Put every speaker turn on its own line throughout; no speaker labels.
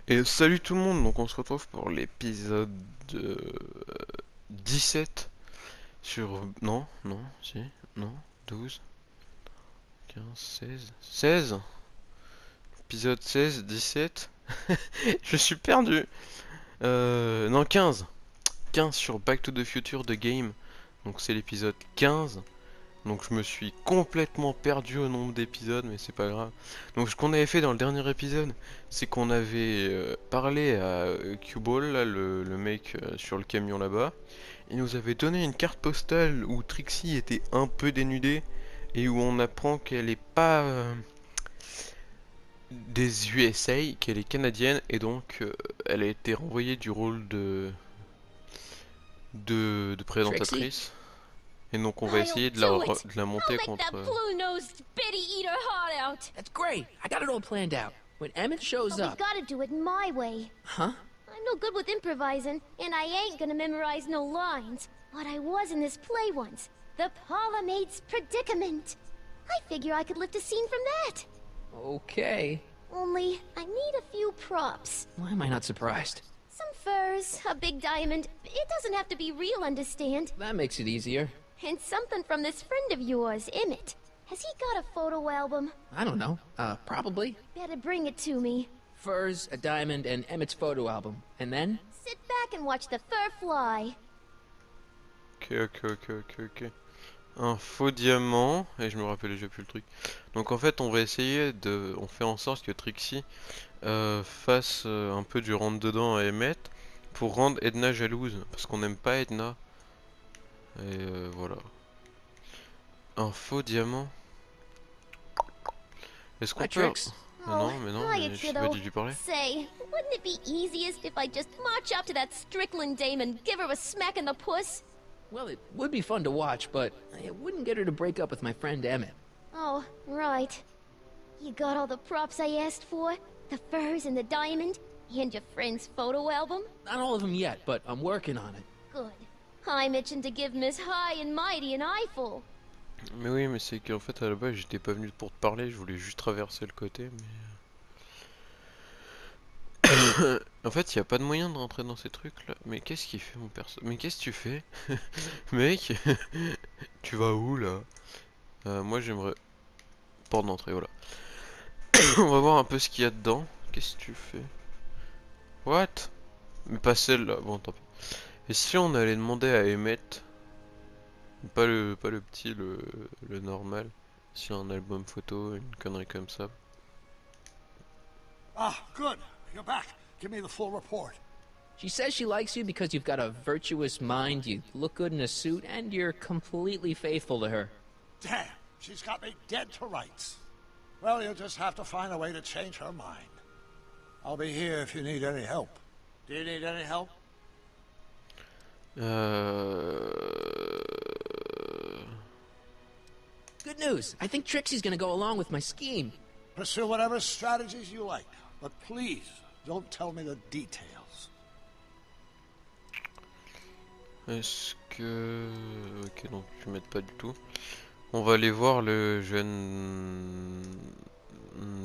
Et salut tout le monde, donc on se retrouve pour l'épisode euh, 17 sur... Non, non, si, non, 12, 15, 16, 16. Épisode 16, 17. Je suis perdu. Non, 15. 15 sur Back to the Future de Game. Donc c'est l'épisode 15. Donc je me suis complètement perdu au nombre d'épisodes, mais c'est pas grave. Donc ce qu'on avait fait dans le dernier épisode, c'est qu'on avait parlé à Q-Ball, là, le mec sur le camion là-bas. Il nous avait donné une carte postale où Trixie était un peu dénudée et où on apprend qu'elle est pas des USA, qu'elle est canadienne et donc elle a été renvoyée du rôle de
Trixie?
présentatrice. Et donc on va
I'll
essayer
do it!
de la
I'll
monter
make that
contre...
blue-nosed bitty eat her heart out!
That's great. I got it all planned out. When Emmet shows
But we
up...
gotta do it my way.
Huh?
I'm no good with improvising, and I ain't gonna memorize no lines. But I was in this play once. The Parlourmaid's Predicament. I figure I could lift a scene from that.
Okay.
Only, I need a few props.
Why am I not surprised?
Some furs, a big diamond. It doesn't have to be real, understand?
That makes it easier.
And something from this friend of yours, Emmet. Has he got a photo album?
I don't know. Probably.
Better bring it to me.
Furs, a diamond, and Emmet's photo album. And then?
Sit back and watch the fur fly.
Ok. Un faux diamant, et je me rappelle déjà plus le truc. Donc en fait on va essayer de... On fait en sorte que Trixie fasse un peu du rentre-dedans à Emmet pour rendre Edna jalouse, parce qu'on n'aime pas Edna. Et voilà. Un faux diamant. Est-ce qu'on
Hi,
peut...
Trix.
Ah non, mais non,
hiya,
mais je sais
kiddo.
pas dû lui parler.
Say, wouldn't it be easiest if I just march up to that Strickland dame and give her a smack in the puss?
Well, it would be fun to watch, but it wouldn't get her to break up with my friend Emmet.
Oh, right. You got all the props I asked for? The furs and the diamond? And your friend's photo album?
Not all of them yet, but I'm working on it.
Good. I'm itching to give Miss High and Mighty an eyeful.
Mais oui, mais c'est qu'en fait à la base j'étais pas venu pour te parler, je voulais juste traverser le côté, mais... En fait, il y a pas de moyen de rentrer dans ces trucs là. Mais qu'est-ce qu'il fait mon perso? Mais qu'est-ce que tu fais? Mec, tu vas où là? Moi j'aimerais... Porte d'entrée, voilà. On va voir un peu ce qu'il y a dedans. Qu'est-ce que tu fais? What? Mais pas celle-là, bon tant pis. Et si on allait demander à Emmet, pas le petit, le normal, si un album photo, une connerie comme ça.
Ah, good. You're back. Give me the full report.
She says she likes you because you've got a virtuous mind, you look good in a suit, and you're completely faithful to her.
Damn, she's got me dead to rights. Well, you'll just have to find a way to change her mind. I'll be here if you need any help. Do you need any help?
Good news. I think Trixie's gonna go along with my scheme.
Pursue whatever strategies you like, but please don't tell me the details.
Est-ce que... Ok, donc tu m'aides pas du tout. On va aller voir le jeune...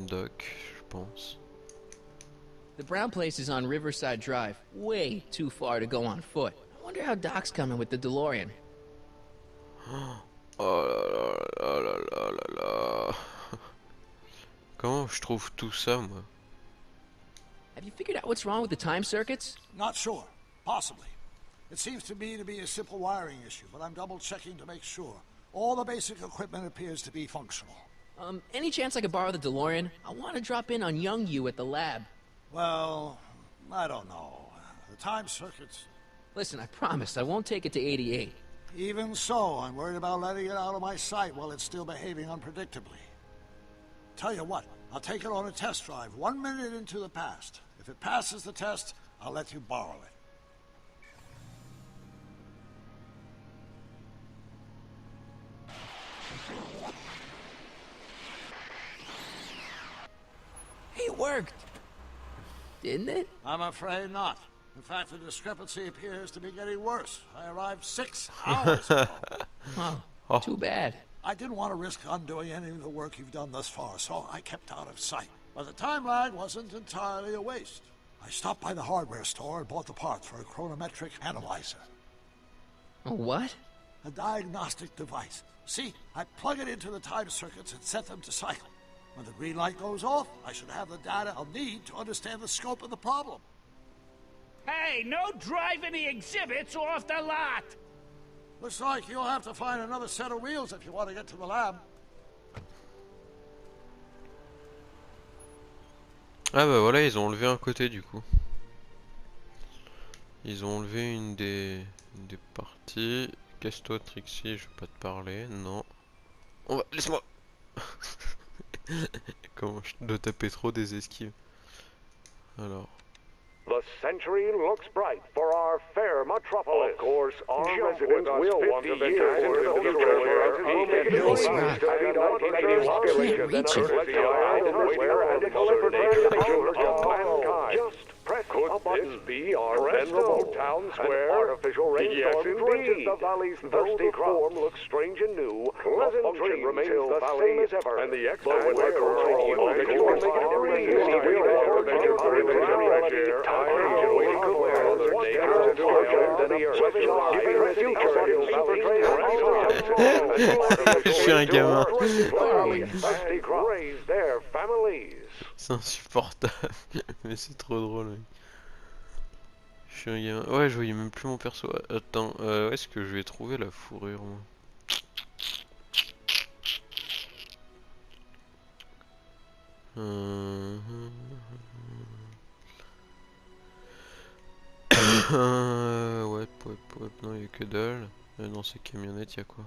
Doc, je pense.
The brown place is on Riverside Drive, way too far to go on foot. I wonder how Doc's coming with the DeLorean.
Oh là là là là là là. Comment je trouve tout ça, moi?
Have you figured out what's wrong with the time circuits?
Not sure. Possibly. It seems to me to be a simple wiring issue, but I'm double checking to make sure. All the basic equipment appears to be functional.
Any chance I could borrow the DeLorean? I want to drop in on young you at the lab.
Well, I don't know. The time circuits...
Listen, I promise I won't take it to 88.
Even so, I'm worried about letting it out of my sight while it's still behaving unpredictably. Tell you what, I'll take it on a test drive 1 minute into the past. If it passes the test, I'll let you borrow it.
Hey, it worked! Didn't it?
I'm afraid not. In fact, the discrepancy appears to be getting worse. I arrived 6 hours ago.
Oh, too bad.
I didn't want to risk undoing any of the work you've done thus far, so I kept out of sight. But the time lag wasn't entirely a waste. I stopped by the hardware store and bought the parts for a chronometric analyzer.
A what?
A diagnostic device. See, I plug it into the time circuits and set them to cycle. When the green light goes off, I should have the data I'll need to understand the scope of the problem.
Hey, no driving the exhibits off the lot!
Looks like you'll have to find another set of wheels if you want to get to the lab.
Ah bah voilà, ils ont enlevé un côté du coup. Ils ont enlevé une des parties. Casse-toi Trixie, je vais pas te parler, non. On va... Laisse-moi. Comment je dois taper trop des esquives. Alors.
The century looks bright for our fair metropolis. Of course, our residents will want to venture into the future where he can
Nice rock.
Just press a button. Be our venerable town square. An artificial rainstorm drenches the valley's thirsty form looks strange and new. Pleasant dream remains the same as ever. And the expo will
Je suis un gamin. C'est insupportable. Mais c'est trop drôle. Mec. Je suis un gamin. Ouais, je voyais même plus mon perso. Attends, où est-ce que je vais trouver la fourrure moi? Ouais, non, il y a que dalle. Dans ces camionnettes, il y a quoi?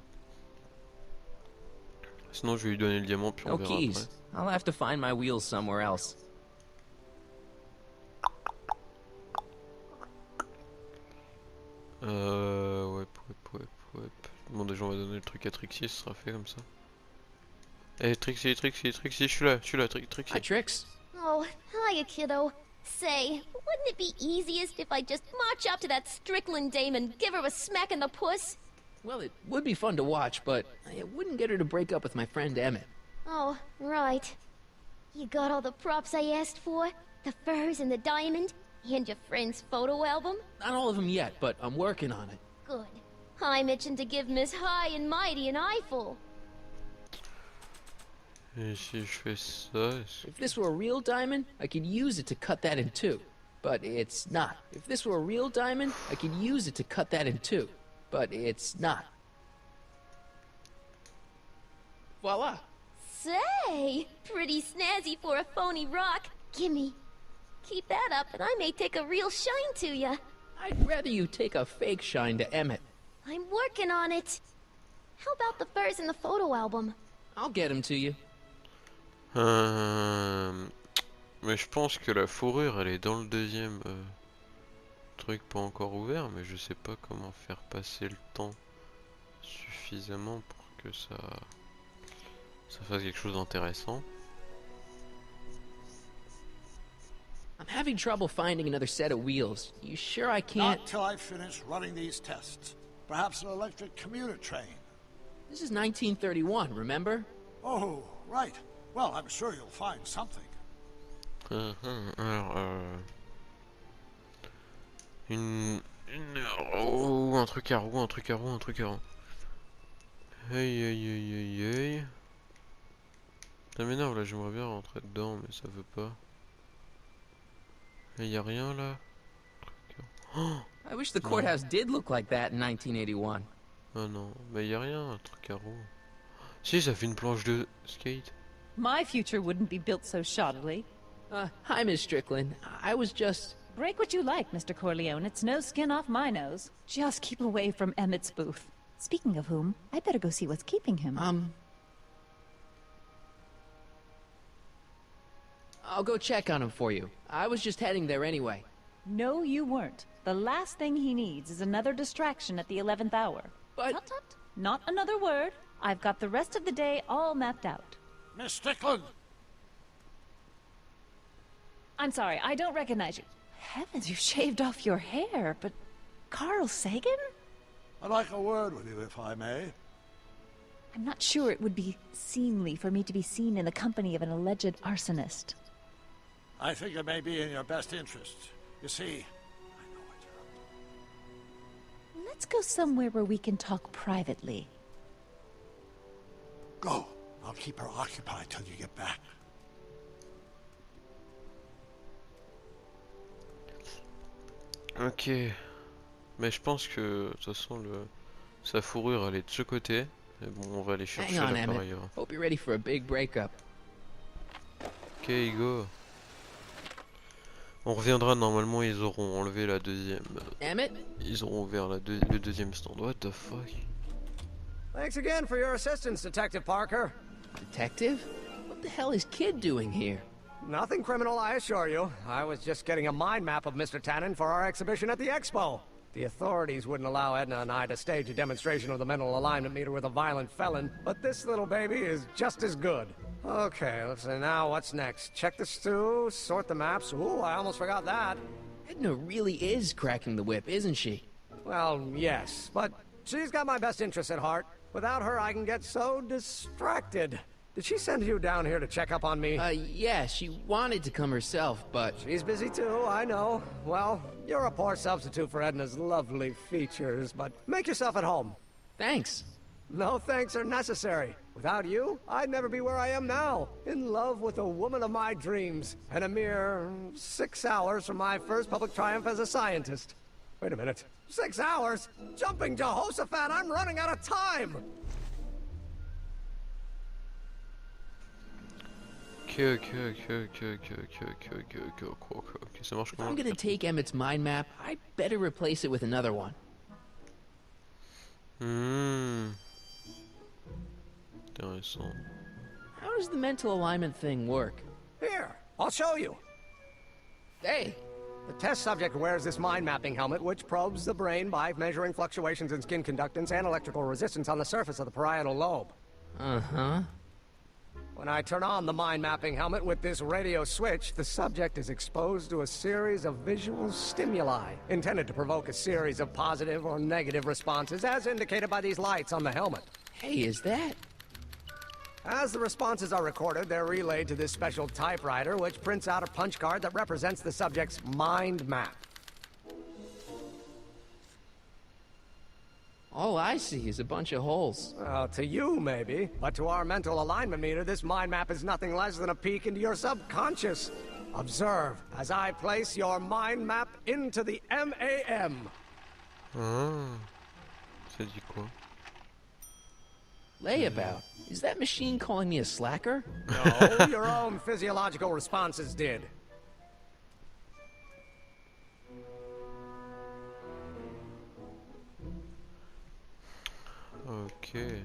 Sinon, je vais lui donner le diamant, puis on
No
verra
keys.
après.
I'll have to find my wheels somewhere else.
Ouais. Bon, déjà, on va donner le truc à Trixie, ce sera fait comme ça. Eh, Trixie, je suis là, Trixie.
Hi, Trix.
Oh, hiya, kiddo. Say, wouldn't it be easiest if I just march up to that Strickland dame and give her a smack in the puss?
Well, it would be fun to watch, but it wouldn't get her to break up with my friend Emmet.
Oh, right. You got all the props I asked for? The furs and the diamond? And your friend's photo album?
Not all of them yet, but I'm working on it.
Good. I'm itching to give Miss High and Mighty an eyeful.
Et si je fais ça,
If this were a real diamond, I could use it to cut that in two. But it's not. If this were a real diamond, I could use it to cut that in two. But it's not. Voila!
Say, pretty snazzy for a phony rock. Gimme. Keep that up and I may take a real shine to ya.
I'd rather you take a fake shine to Emmet.
I'm working on it. How about the furs in the photo album?
I'll get him to you.
Mais je pense que la fourrure elle est dans le deuxième truc pas encore ouvert, mais je sais pas comment faire passer le temps suffisamment pour que ça fasse quelque chose d'intéressant.
I'm having trouble finding another set of wheels. You sure I can't?
Not till I finish running these tests. Perhaps an electric commuter train.
This is 1931, remember?
Oh, right. Well, I'm sure you'll find something.
Alors, oh, un truc à roue. Aïe. Ça m'énerve là, j'aimerais bien rentrer dedans, mais ça veut pas. Et y a rien là. Oh,
I wish the courthouse did look like that in 1981.
ah non, mais y a rien, un truc à roue. Si, ça fait une planche de skate.
My future wouldn't be built so shoddily.
Hi, Miss Strickland. I was just...
Break what you like, Mr. Corleone. It's no skin off my nose. Just keep away from Emmett's booth. Speaking of whom, I better go see what's keeping him.
I'll go check on him for you. I was just heading there anyway.
No, you weren't. The last thing he needs is another distraction at the 11th hour.
But...
Tut tut. Not another word. I've got the rest of the day all mapped out.
Miss Strickland!
I'm sorry, I don't recognize you. Heavens, you've shaved off your hair, but... Carl Sagan?
I'd like a word with you, if I may.
I'm not sure it would be seemly for me to be seen in the company of an alleged arsonist.
I think it may be in your best interest. You see, I know what you're up
Let's go somewhere where we can talk privately.
to. Go. I'll keep her occupied till you get back.
Ok. Mais je pense que de toute façon sa fourrure elle est de ce côté. Mais bon, on va aller chercher
Hang on,
l'appareil.
Emmet. Hope you're ready for a big breakup.
Ok, go. On reviendra normalement, ils auront enlevé la deuxième.
Emmet?
Ils auront ouvert le deuxième stand. What the fuck?
Thanks again for your assistance, Detective Parker.
Detective? What the hell is Kid doing here?
Nothing criminal, I assure you. I was just getting a mind map of Mr. Tannen for our exhibition at the Expo. The authorities wouldn't allow Edna and I to stage a demonstration of the mental alignment meter with a violent felon, but this little baby is just as good. Okay, let's see, now what's next? Check the stew, sort the maps. Ooh, I almost forgot that.
Edna really is cracking the whip, isn't she?
Well, yes, but she's got my best interests at heart. Without her, I can get so distracted. Did she send you down here to check up on me?
Yeah, she wanted to come herself, but...
She's busy too, I know. Well, you're a poor substitute for Edna's lovely features, but make yourself at home.
Thanks.
No thanks are necessary. Without you, I'd never be where I am now. In love with the woman of my dreams. And a mere 6 hours from my first public triumph as a scientist. Wait a minute. 6 hours? Jumping Jehoshaphat, I'm running out of time!
Ok, ça marche
If
comment?
I'm gonna take Emmett's mind map, I better replace it with another one.
Intéressant.
How does the mental alignment thing work?
Here, I'll show you.
Hey!
The test subject wears this mind mapping helmet, which probes the brain by measuring fluctuations in skin conductance and electrical resistance on the surface of the parietal lobe.
Uh-huh.
When I turn on the mind mapping helmet with this radio switch, the subject is exposed to a series of visual stimuli, intended to provoke a series of positive or negative responses, as indicated by these lights on the helmet.
Hey, is that...
As the responses are recorded, they're relayed to this special typewriter, which prints out a punch card that represents the subject's mind map.
All I see is a bunch of holes.
Well, to you, maybe. But to our mental alignment meter, this mind map is nothing less than a peek into your subconscious. Observe as I place your mind map into the MAM.
Ah, ça dit quoi?
Layabout. Is that machine calling me a slacker?
No, your own physiological responses did.
Ok.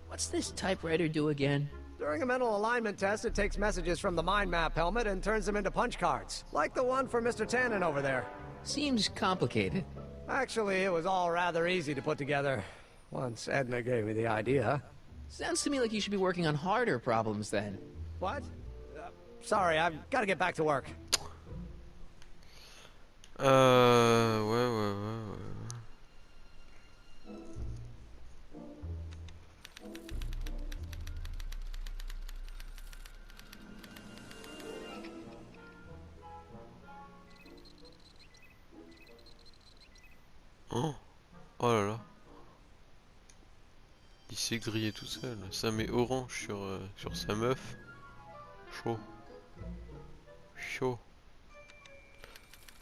What's this typewriter do again?
During a mental alignment test, it takes messages from the mind map helmet and turns them into punch cards, like the one for Mr. Tannen over there.
Seems complicated.
Actually, it was all rather easy to put together, once Edna gave me the idea.
Sounds to me like you should be working on harder problems then.
What? Sorry, I've got to get back to work.
Ouais. Oh là là. Il s'est grillé tout seul. Ça met orange sur sa meuf. Chaud. Chaud.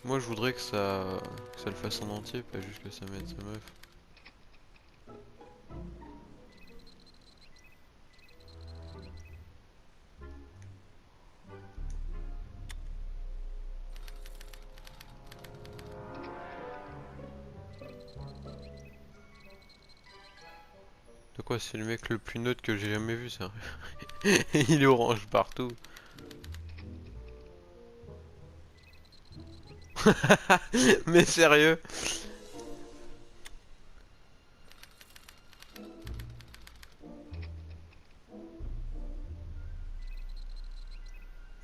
Moi je voudrais que ça le fasse en entier, pas juste que ça mette sa meuf. De quoi, c'est le mec le plus neutre que j'ai jamais vu, ça. Il est orange partout. Mais sérieux?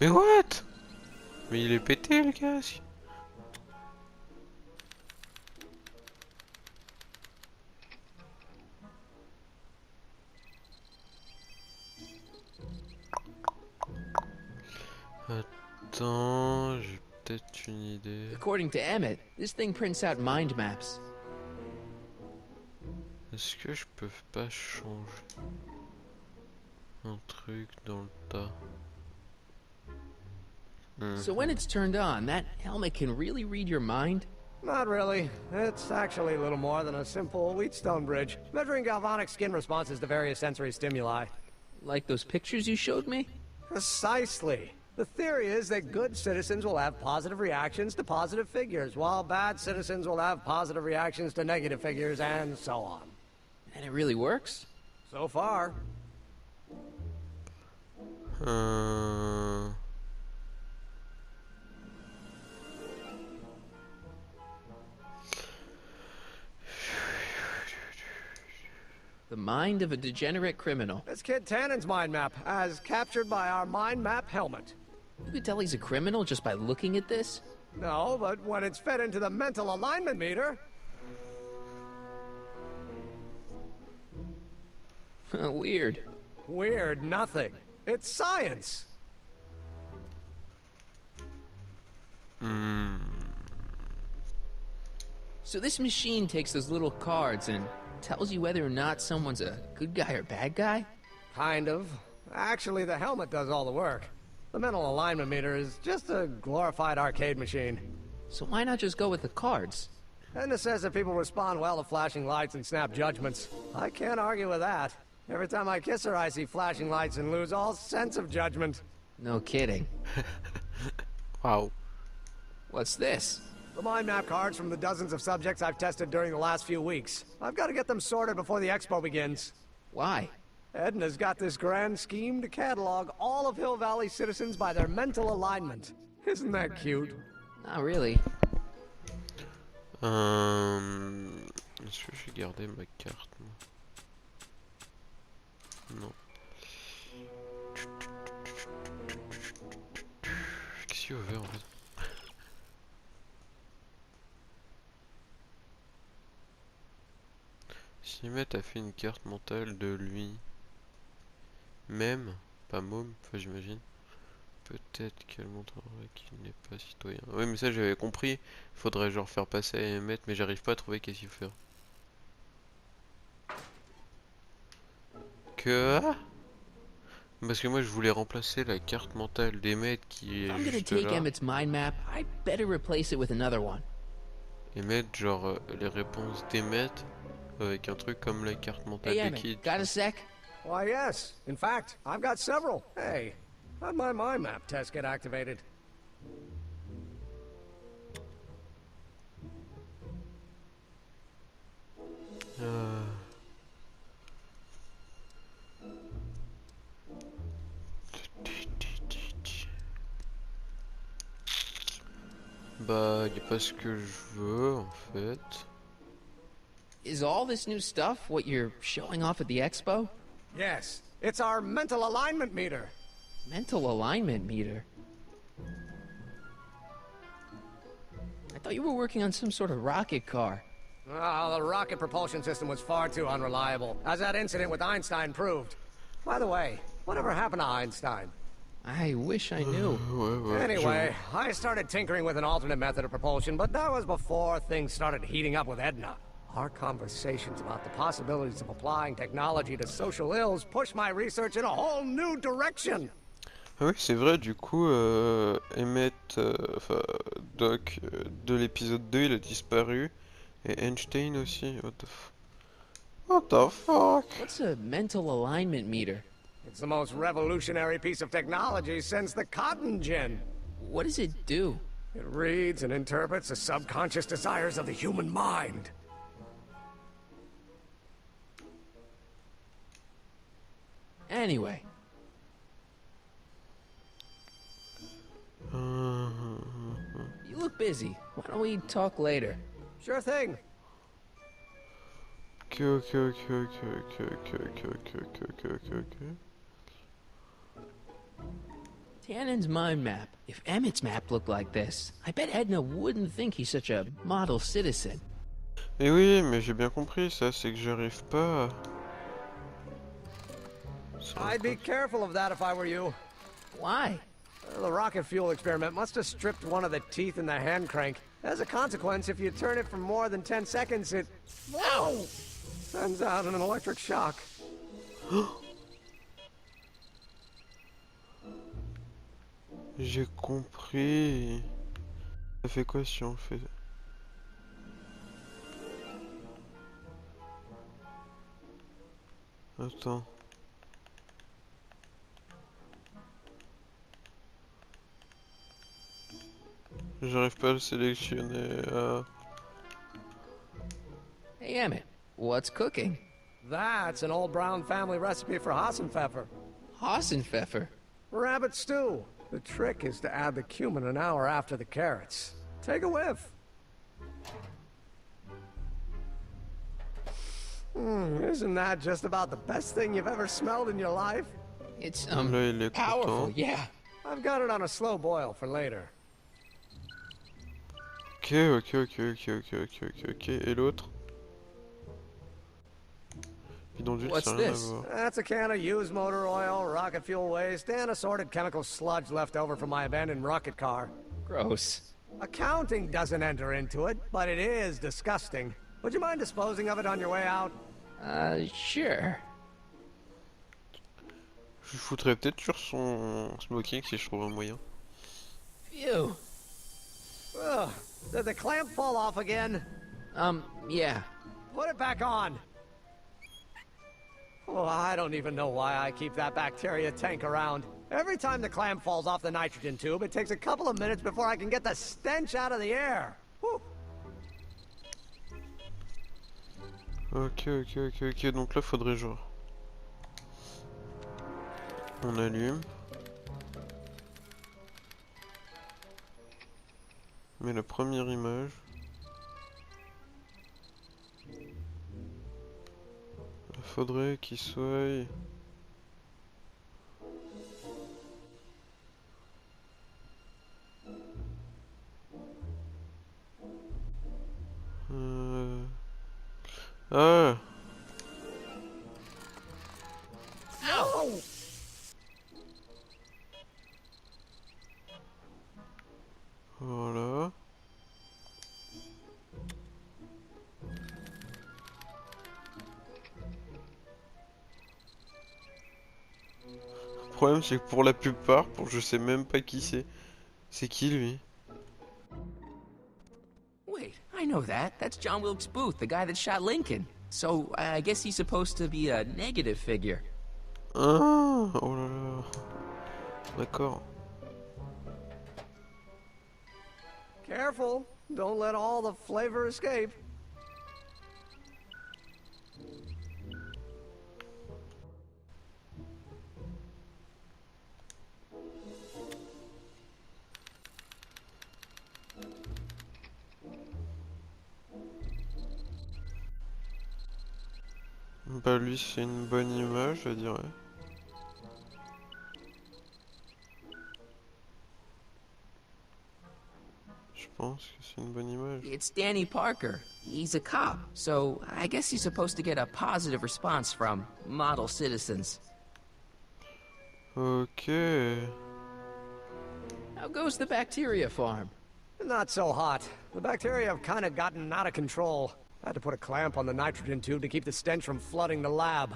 Mais what? Mais il est pété le casque. Attends, j'ai peut-être une idée.
According to Emmet, this thing prints out mind maps.
Est-ce que je peux pas changer un truc dans le tas?
So when it's turned on, that helmet can really read your mind?
Not really. It's actually a little more than a simple Wheatstone bridge, measuring galvanic skin responses to various sensory stimuli.
Like those pictures you showed me?
Precisely. The theory is that good citizens will have positive reactions to positive figures, while bad citizens will have positive reactions to negative figures, and so on.
And it really works?
So far.
The mind of a degenerate criminal.
It's Kid Tannen's mind map, as captured by our mind map helmet.
You could tell he's a criminal just by looking at this?
No, but when it's fed into the mental alignment meter...
Weird.
Weird nothing. It's science.
So this machine takes those little cards and tells you whether or not someone's a good guy or bad guy?
Kind of. Actually, the helmet does all the work. The mental alignment meter is just a glorified arcade machine.
So why not just go with the cards?
Edna says that people respond well to flashing lights and snap judgments. I can't argue with that. Every time I kiss her, I see flashing lights and lose all sense of judgment.
No kidding.
Wow.
What's this?
The mind map cards from the dozens of subjects I've tested during the last few weeks. I've got to get them sorted before the expo begins.
Why?
Edna's got this grand scheme to catalog all of Hill Valley citizens by their mental alignment. Isn't that cute?
Not really.
Est-ce que j'ai gardé ma carte? Non. Qu'est-ce qu'il veut en fait? Si Emmet a fait une carte mentale de lui même, pas môme, enfin j'imagine, peut-être qu'elle montrera qu'il n'est pas citoyen. Oui mais ça j'avais compris, faudrait genre faire passer à Emmet, mais j'arrive pas à trouver qu'est-ce qu'il fait. Que? Parce que moi je voulais remplacer la carte mentale d'Emmet qui est
I'm gonna
juste
take
là.
Emmet's mind map. I better replace it with another one.
Emmet, genre les réponses d'Emmet avec un truc comme la carte mentale
Hey
de
Emmet,
Kid.
got a sec?
Why, yes. In fact, I've got several. Hey, how'd my mind map test get activated?
Bah, y a pas ce que je veux en fait.
Is all this new stuff what you're showing off at the expo?
Yes, it's our mental alignment meter.
Mental alignment meter? I thought you were working on some sort of rocket car.
Oh, the rocket propulsion system was far too unreliable, as that incident with Einstein proved. By the way, whatever happened to Einstein?
I wish I knew.
Anyway, I started tinkering with an alternate method of propulsion, but that was before things started heating up with Edna. Our conversations about the possibilities of applying technology to social ills pushed my research in a whole new direction.
Ah oui, c'est vrai, du coup, Emmet, enfin, Doc, de l'épisode 2, il a disparu. Et Einstein aussi, what the fuck?
What's a mental alignment meter?
It's the most revolutionary piece of technology since the cotton gin.
What does it do?
It reads and interprets the subconscious desires of the human mind.
Anyway. You look busy. Why don't we talk later?
Sure thing.
Okay.
Tannen's mind map. If Emmett's map looked like this, I bet Edna wouldn't think he's such a model citizen.
Et oui, mais j'ai bien compris ça, c'est que j'arrive pas à...
I'd be careful of that if I were you.
Why?
The rocket fuel experiment must have stripped one of the teeth in the hand crank. As a consequence, if you turn it for more than 10 seconds, it... Ow! Sends out an electric shock.
J'ai compris. Ça fait quoi si on fait... Attends. J'arrive pas à le sélectionner.
Hey, Emmet, what's cooking?
That's an old Brown family recipe for Hassenpfeffer.
Hassenpfeffer?
Rabbit stew. The trick is to add the cumin an hour after the carrots. Take a whiff. Isn't that just about the best thing you've ever smelled in your life?
It's,
Là, il est
powerful,
content.
yeah.
I've got it on a slow boil for later.
Ok. Et l'autre? Bidonville,
What's
ça a rien à
this?
voir.
That's a can of used motor oil, rocket fuel waste, and assorted chemical sludge left over from my abandoned rocket car.
Gross.
Accounting doesn't enter into it, but it is disgusting. Would you mind disposing of it on your way out?
Sure.
Je le foutrais peut-être sur son smoking si je trouve un moyen.
Phew.
Ugh. Did the clamp fall off again?
Yeah.
Put it back on. Oh, I don't even know why I keep that bacteria tank around. Every time the clamp falls off the nitrogen tube, it takes a couple of minutes before I can get the stench out of the air. Whew.
Ok, donc là faudrait genre... On allume. Mais la première image... Faudrait qu'il soit... Ah!
Ow!
Voilà. Le problème c'est que pour la plupart, je sais même pas qui c'est. C'est qui lui?
Wait, I know that. That's John Wilkes Booth, the guy that shot Lincoln. So, I guess he's supposed to be a negative figure.
Ah! Oh là là. D'accord.
Careful. Don't let all the flavor escape.
Bah lui c'est une bonne image je dirais. Je pense que c'est une bonne image.
It's Danny Parker. He's a cop, so I guess he's supposed to get a positive response from model citizens.
Ok.
How goes the bacteria farm?
Not so hot. The bacteria have kind of gotten out of control. I had to put a clamp on the nitrogen tube to keep the stench from flooding the lab.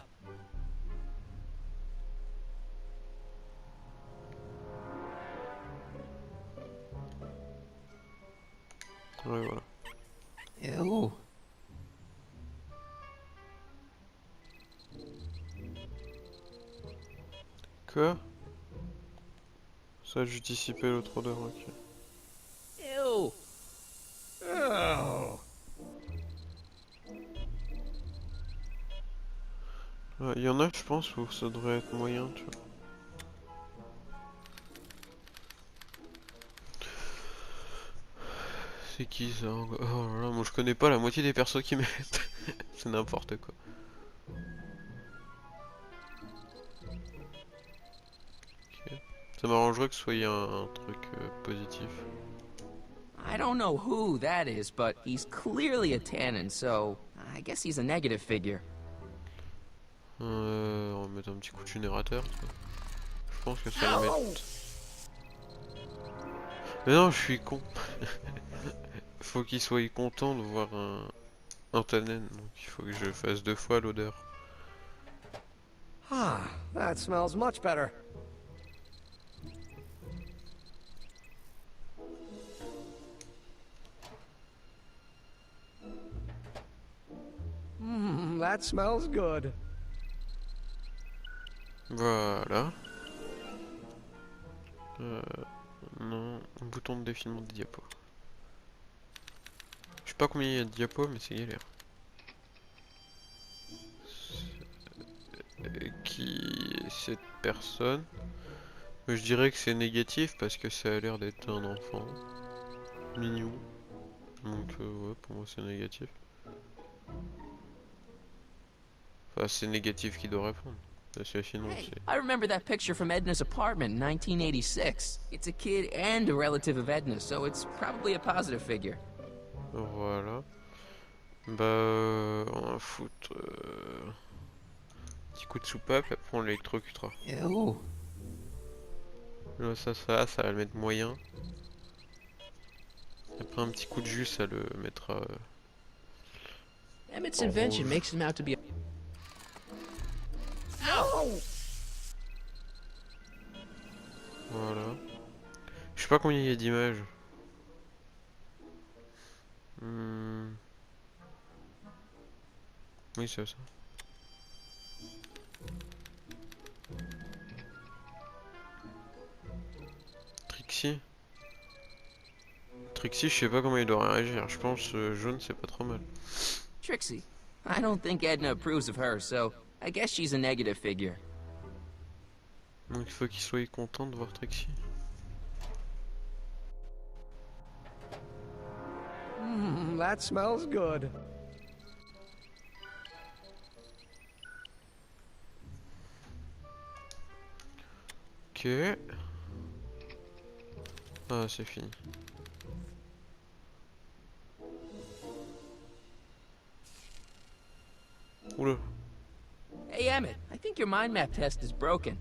Ouais voilà.
Ew.
Quoi? Ça a juste dissipé l'autre odeur, ok.
Ew.
Oh.
Il y en a je pense où ça devrait être moyen tu vois. C'est qui ça? Oh là là, moi je connais pas la moitié des persos qui mettent. C'est n'importe quoi. Ok. Ça m'arrangerait que ce soit un truc positif.
I don't know who that is, but he's clearly a Tannen, so I guess he's a negative figure.
On va mettre un petit coup de générateur. Tu vois. Je pense que ça va mettre... Mais non, je suis con. Faut qu'il soit content de voir un tannen, donc il faut que je fasse 2 fois l'odeur.
Ah, that smells much better. That smells good.
Voilà. Non, un bouton de défilement de diapo. Je sais pas combien il y a de diapos, mais c'est galère. Qui est cette personne? Je dirais que c'est négatif parce que ça a l'air d'être un enfant mignon. Donc ouais, pour moi c'est négatif. Enfin c'est négatif qui doit répondre. Parce que sinon
Hey,
c'est...
I remember that picture from Edna's apartment in 1986. It's a kid and a relative of Edna, so it's probably a positive figure.
Voilà. Bah on va foutre... Petit coup de soupape, après on l'électrocutera.
Ew.
Là ça va le mettre moyen. Après un petit coup de jus, ça le mettra...
Emmett's
en
invention
rouge.
makes him out to be a...
Voilà. Je sais pas combien il y a d'images. Oui, c'est ça. Trixie. Trixie, je sais pas comment il doit réagir. Je pense jaune, c'est pas trop mal.
Trixie. I don't think Edna approves of her, so I guess she's a negative figure.
Donc il faut qu'il soit content de voir Trixie.
That smells good.
Ok. Ah, c'est fini. Oula.
Hey, Emmet, I think your mind map test is broken.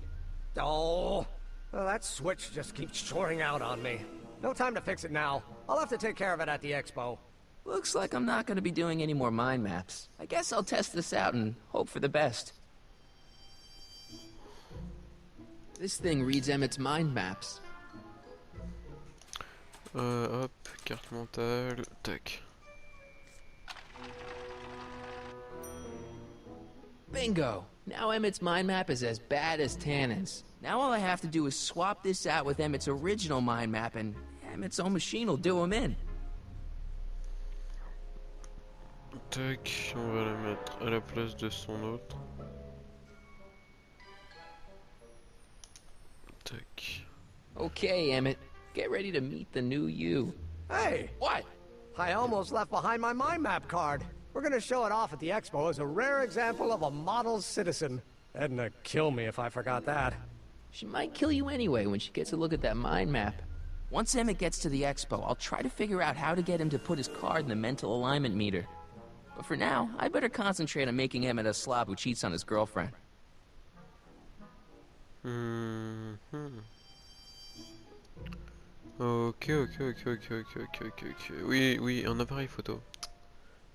Oh, well, that switch just keeps shorting out on me. No time to fix it now. I'll have to take care of it at the expo.
Looks like I'm not going to be doing any more mind maps. I guess I'll test this out and hope for the best.
This thing reads Emmett's mind maps.
Hop, carte mentale, tac.
Bingo! Now Emmett's mind map is as bad as Tannen's.
Now all I have to do is swap this out with Emmett's original mind map and Emmett's own machine will do him in.
Tac, on va la mettre à la place de son autre. Tac.
Okay, Emmet. Get ready to meet the new you.
Hey,
What?
I almost left behind my mind map card. We're gonna show it off at the expo as a rare example of a model citizen. Edna'd kill me if I forgot that.
She might kill you anyway when she gets a look at that mind map.
Once Emmet gets to the expo, I'll try to figure out how to get him to put his card in the mental alignment meter. But for now, I better concentrate on making Emmet a slob who cheats on his girlfriend.
Ok. Oui, un appareil photo.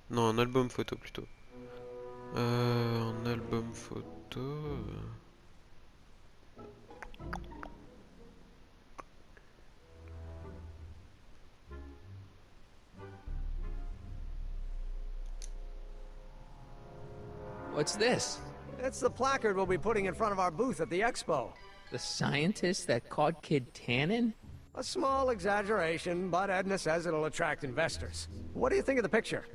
Non, un album photo plutôt. Un album photo.
What's this?
It's the placard we'll be putting in front of our booth at the expo.
The scientist that caught Kid Tannen?
A small exaggeration, but Edna says it'll attract investors. What do you think of the picture?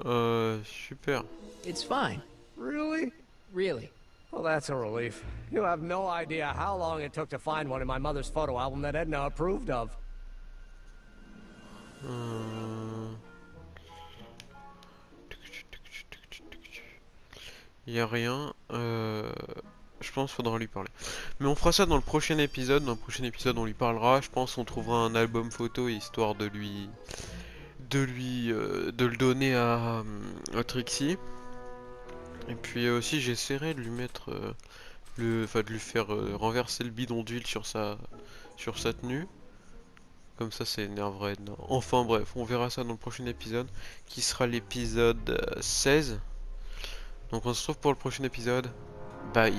Super.
It's fine.
Really?
Really.
Well, that's a relief. You have no idea how long it took to find one in my mother's photo album that Edna approved of.
Y a rien. Je pense qu'il faudra lui parler. Mais on fera ça dans le prochain épisode. Dans le prochain épisode, on lui parlera. Je pense qu'on trouvera un album photo histoire de le donner à Trixie. Et puis aussi, j'essaierai de lui mettre de lui faire renverser le bidon d'huile sur sur sa tenue. Comme ça énerverait Edna. Enfin bref, on verra ça dans le prochain épisode, qui sera l'épisode 16. Donc on se retrouve pour le prochain épisode. Bye.